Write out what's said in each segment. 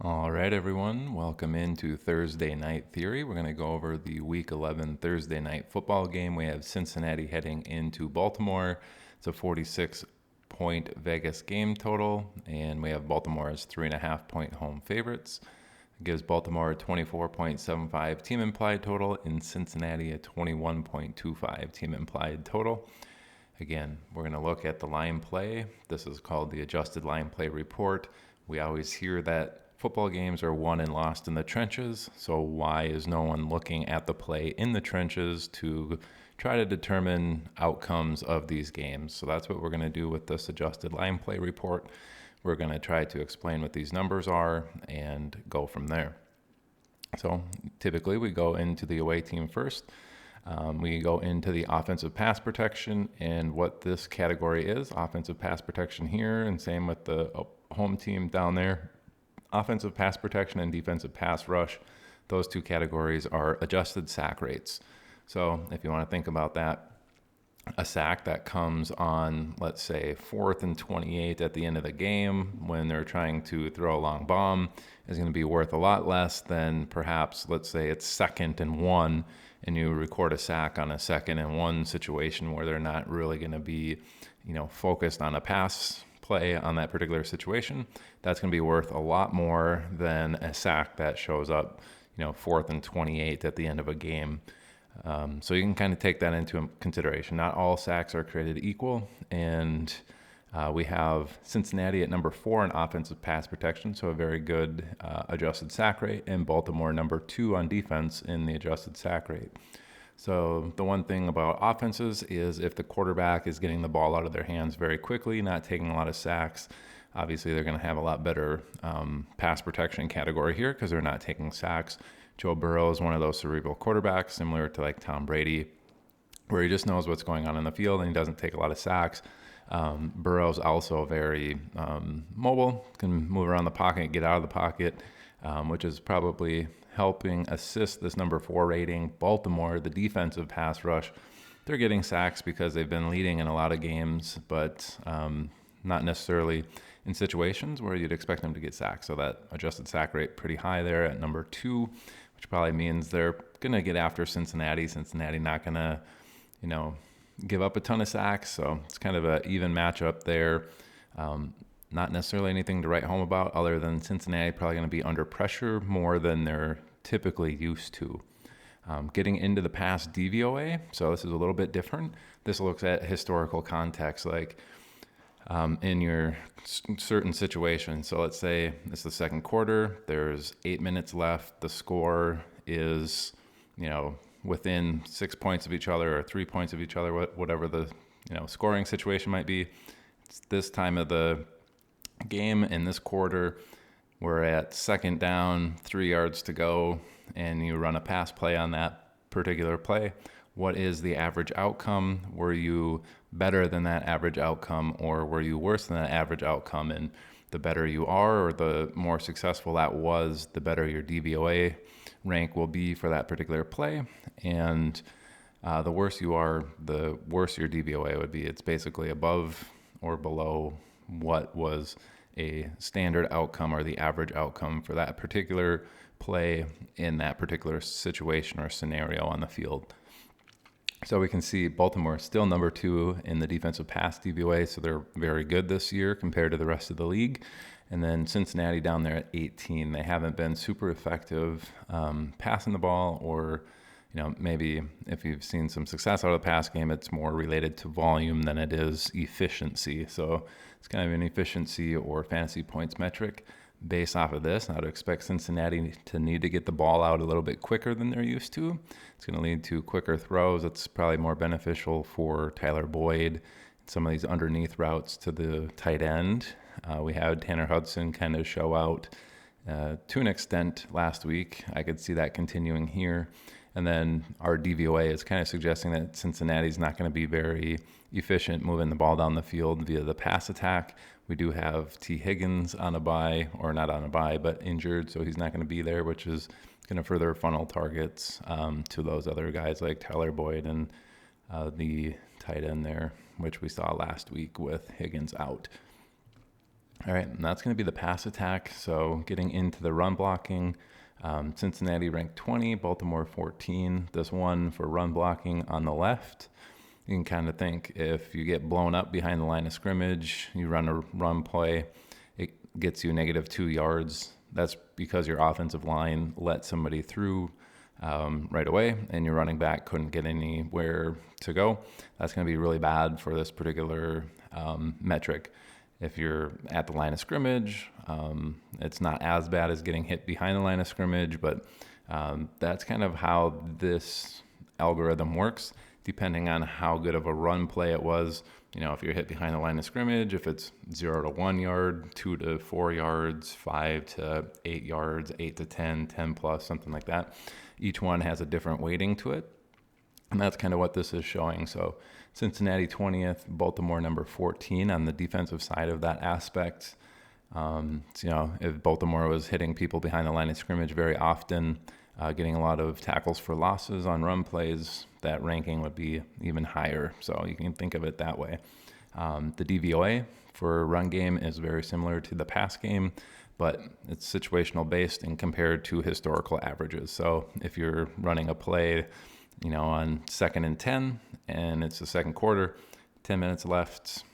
All right, everyone. Welcome into Thursday Night Theory. We're going to go over the Week 11 Thursday night football game. We have Cincinnati heading into Baltimore. It's a 46-point Vegas game total, and we have Baltimore as 3.5-point home favorites. It gives Baltimore a 24.75 team implied total, and Cincinnati a 21.25 team implied total. Again, we're going to look at the line play. This is called the adjusted line play report. We always hear that football games are won and lost in the trenches. So why is no one looking at the play in the trenches to try to determine outcomes of these games? So that's what we're going to do with this adjusted line play report. We're going to try to explain what these numbers are and go from there. So typically we go into the away team first. We go into the offensive pass protection and what this category is. Offensive pass protection here, and same with the home team down there. Offensive pass protection and defensive pass rush, those two categories are adjusted sack rates. So if you want to think about that, a sack that comes on, let's say, 4th and 28 at the end of the game when they're trying to throw a long bomb is going to be worth a lot less than perhaps, let's say, it's 2nd and 1 and you record a sack on a 2nd and 1 situation where they're not really going to be, focused on a pass play on that particular situation. That's going to be worth a lot more than a sack that shows up, 4th and 28 at the end of a game. So you can kind of take that into consideration. Not all sacks are created equal, and we have Cincinnati at number 4 in offensive pass protection, so a very good adjusted sack rate, and Baltimore number 2 on defense in the adjusted sack rate. So the one thing about offenses is if the quarterback is getting the ball out of their hands very quickly, not taking a lot of sacks, obviously they're going to have a lot better pass protection category here because they're not taking sacks. Joe Burrow is one of those cerebral quarterbacks, similar to like Tom Brady, where he just knows what's going on in the field and he doesn't take a lot of sacks. Burrow's also very mobile, can move around the pocket, get out of the pocket, which is probably helping assist this number 4 rating. Baltimore, the defensive pass rush, they're getting sacks because they've been leading in a lot of games, but not necessarily in situations where you'd expect them to get sacked. So that adjusted sack rate pretty high there at number 2, which probably means they're going to get after Cincinnati. Cincinnati not going to, give up a ton of sacks. So it's kind of an even matchup there. Not necessarily anything to write home about other than Cincinnati probably going to be under pressure more than they're typically used to. Getting into the pass DVOA, so this is a little bit different. This looks at historical context, like in your certain situation. So let's say it's the second quarter, there's 8 minutes left, the score is, within 6 points of each other or 3 points of each other, whatever the, scoring situation might be. It's this time of the game in this quarter, we're at second down, 3 yards to go, and you run a pass play on that particular play. What is the average outcome? Were you better than that average outcome, or were you worse than that average outcome? And the better you are, or the more successful that was, the better your DVOA rank will be for that particular play. And the worse you are, the worse your DVOA would be. It's basically above or below what was a standard outcome or the average outcome for that particular play in that particular situation or scenario on the field. So we can see Baltimore still number 2 in the defensive pass DVOA, so they're very good this year compared to the rest of the league. And then Cincinnati down there at 18. They haven't been super effective passing the ball, or maybe if you've seen some success out of the pass game, it's more related to volume than it is efficiency. So it's kind of an efficiency or fantasy points metric based off of this. I would expect Cincinnati to need to get the ball out a little bit quicker than they're used to. It's going to lead to quicker throws. It's probably more beneficial for Tyler Boyd, some of these underneath routes to the tight end. We had Tanner Hudson kind of show out to an extent last week. I could see that continuing here. And then our DVOA is kind of suggesting that Cincinnati's not going to be very efficient moving the ball down the field via the pass attack. We do have T. Higgins on a bye, or not on a bye, but injured, so he's not going to be there, which is going to further funnel targets to those other guys like Tyler Boyd and the tight end there, which we saw last week with Higgins out. All right, and that's going to be the pass attack. So getting into the run blocking, Cincinnati ranked 20, Baltimore 14. This one for run blocking on the left. You can kind of think if you get blown up behind the line of scrimmage, you run a run play, it gets you -2 yards. That's because your offensive line let somebody through right away, and your running back couldn't get anywhere to go. That's going to be really bad for this particular metric. If you're at the line of scrimmage, it's not as bad as getting hit behind the line of scrimmage, but that's kind of how this algorithm works, depending on how good of a run play it was. You know, if you're hit behind the line of scrimmage, if it's 0 to 1 yard, 2 to 4 yards, 5 to 8 yards, 8 to 10, 10 plus, something like that. Each one has a different weighting to it. And that's kind of what this is showing. So Cincinnati 20th, Baltimore number 14 on the defensive side of that aspect. So, you know, if Baltimore was hitting people behind the line of scrimmage very often, getting a lot of tackles for losses on run plays, that ranking would be even higher. So you can think of it that way. The DVOA for run game is very similar to the pass game, but it's situational based and compared to historical averages. So if you're running a play, you know, on 2nd and 10, and it's the second quarter, 10 minutes left,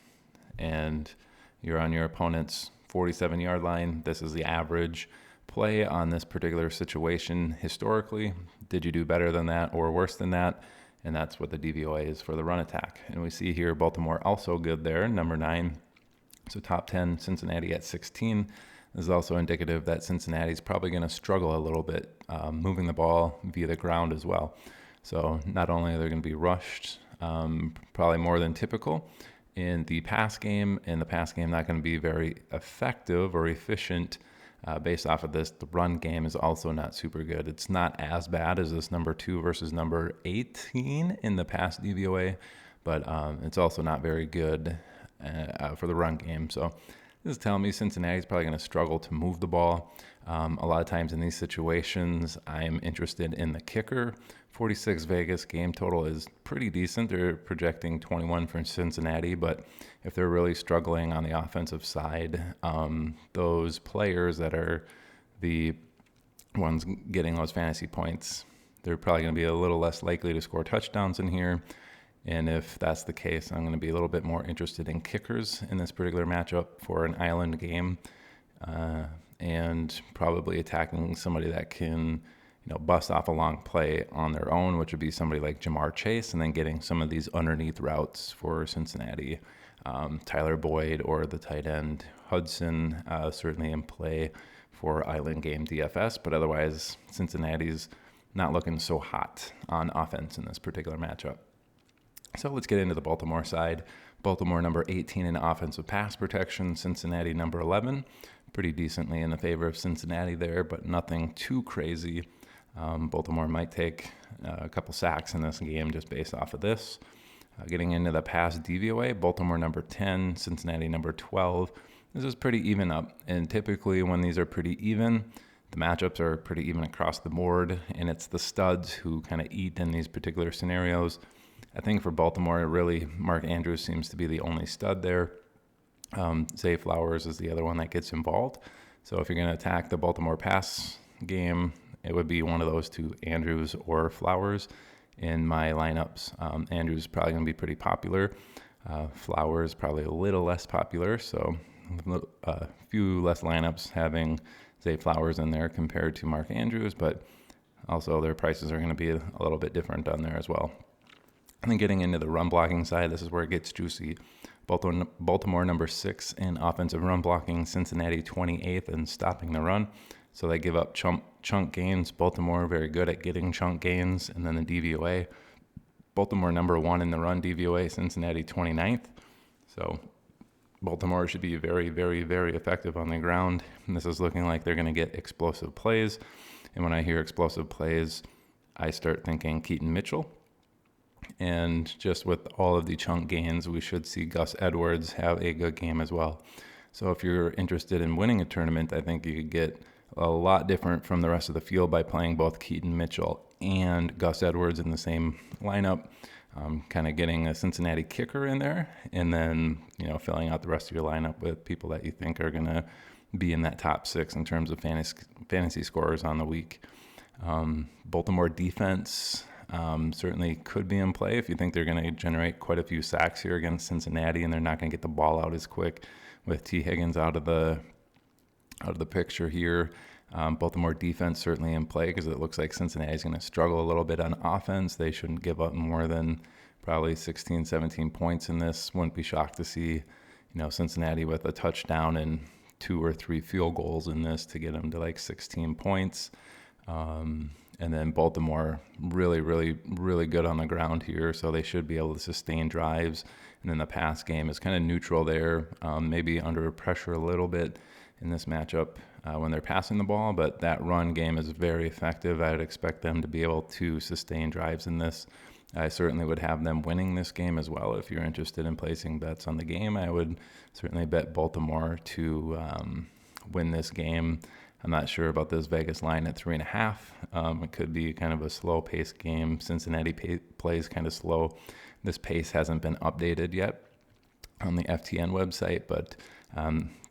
and you're on your opponent's 47-yard line, this is the average play on this particular situation historically. Did you do better than that or worse than that? And that's what the DVOA is for the run attack. And we see here Baltimore also good there, number 9. So top 10, Cincinnati at 16. This is also indicative that Cincinnati's probably going to struggle a little bit moving the ball via the ground as well. So not only are they going to be rushed, probably more than typical in the pass game, and the pass game not going to be very effective or efficient based off of this. The run game is also not super good. It's not as bad as this number 2 versus number 18 in the pass DVOA, but it's also not very good for the run game. So this is telling me Cincinnati's probably going to struggle to move the ball. A lot of times in these situations, I'm interested in the kicker. 46 Vegas game total is pretty decent. They're projecting 21 for Cincinnati, but if they're really struggling on the offensive side, those players that are the ones getting those fantasy points, they're probably going to be a little less likely to score touchdowns in here. And if that's the case, I'm going to be a little bit more interested in kickers in this particular matchup for an island game, and probably attacking somebody that can, you know, bust off a long play on their own, which would be somebody like Jamar Chase, and then getting some of these underneath routes for Cincinnati. Tyler Boyd or the tight end Hudson, certainly in play for island game DFS, but otherwise Cincinnati's not looking so hot on offense in this particular matchup. So let's get into the Baltimore side. Baltimore number 18 in offensive pass protection, Cincinnati number 11. Pretty decently in the favor of Cincinnati there, but nothing too crazy. Baltimore might take a couple sacks in this game just based off of this. Getting into the pass DVOA, Baltimore number 10, Cincinnati number 12. This is pretty even up, and typically when these are pretty even, the matchups are pretty even across the board, and it's the studs who kind of eat in these particular scenarios. I think for Baltimore, really, Mark Andrews seems to be the only stud there. Zay Flowers is the other one that gets involved. So if you're going to attack the Baltimore pass game, it would be one of those two, Andrews or Flowers, in my lineups. Andrews is probably going to be pretty popular. Flowers probably a little less popular. So a few less lineups having Zay Flowers in there compared to Mark Andrews, but also their prices are going to be a little bit different on there as well. And then getting into the run blocking side, this is where it gets juicy. Baltimore number 6 in offensive run blocking, Cincinnati 28th in stopping the run. So they give up chunk gains. Baltimore very good at getting chunk gains. And then the DVOA, Baltimore number 1 in the run DVOA, Cincinnati 29th. So Baltimore should be very, very, very effective on the ground. And this is looking like they're going to get explosive plays. And when I hear explosive plays, I start thinking Keaton Mitchell. And just with all of the chunk gains, we should see Gus Edwards have a good game as well. So if you're interested in winning a tournament, I think you could get a lot different from the rest of the field by playing both Keaton Mitchell and Gus Edwards in the same lineup. kind of getting a Cincinnati kicker in there, and then, filling out the rest of your lineup with people that you think are going to be in that top 6 in terms of fantasy scorers on the week. Baltimore defense certainly could be in play if you think they're going to generate quite a few sacks here against Cincinnati, and they're not going to get the ball out as quick with T. Higgins out of the picture here. Baltimore defense certainly in play because it looks like Cincinnati's going to struggle a little bit on offense. They shouldn't give up more than probably 16, 17 points in this. Wouldn't be shocked to see, Cincinnati with a touchdown and 2 or 3 field goals in this to get them to like 16 points. And then Baltimore really, really, really good on the ground here, so they should be able to sustain drives. And then the pass game is kind of neutral there, maybe under pressure a little bit in this matchup when they're passing the ball, but that run game is very effective. I would expect them to be able to sustain drives in this. I certainly would have them winning this game as well. If you're interested in placing bets on the game, I would certainly bet Baltimore to win this game. I'm not sure about this Vegas line at 3.5. It could be kind of a slow-paced game. Cincinnati plays kind of slow. This pace hasn't been updated yet on the FTN website, but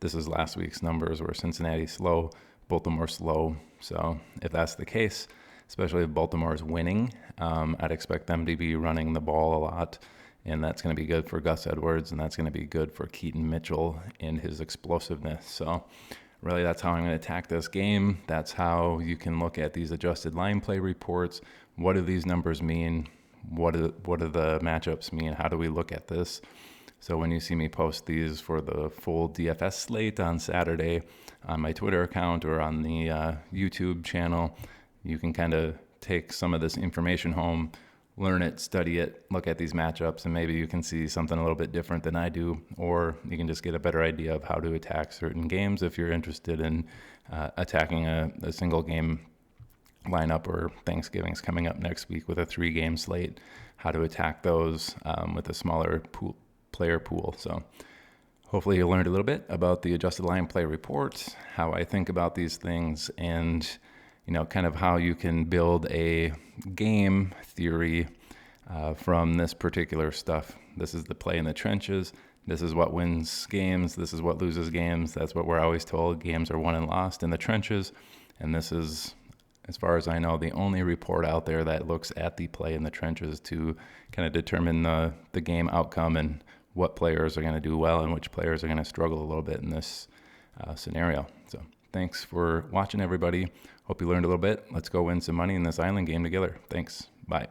this is last week's numbers where Cincinnati slow, Baltimore slow. So if that's the case, especially if Baltimore is winning, I'd expect them to be running the ball a lot, and that's going to be good for Gus Edwards, and that's going to be good for Keaton Mitchell and his explosiveness. So really, that's how I'm going to attack this game. That's how you can look at these adjusted line play reports. What do these numbers mean? What do the matchups mean? How do we look at this? So when you see me post these for the full DFS slate on Saturday on my Twitter account or on the YouTube channel, you can kind of take some of this information home, learn it, study it, look at these matchups, and maybe you can see something a little bit different than I do, or you can just get a better idea of how to attack certain games if you're interested in attacking a single game lineup, or Thanksgiving's coming up next week with a 3-game slate, how to attack those with a smaller player pool. So hopefully you learned a little bit about the adjusted line play report, how I think about these things, and kind of how you can build a game theory from this particular stuff. This is the play in the trenches. This is what wins games. This is what loses games. That's what we're always told. Games are won and lost in the trenches. And this is, as far as I know, the only report out there that looks at the play in the trenches to kind of determine the game outcome and what players are going to do well and which players are going to struggle a little bit in this scenario. So thanks for watching, everybody. Hope you learned a little bit. Let's go win some money in this island game together. Thanks. Bye.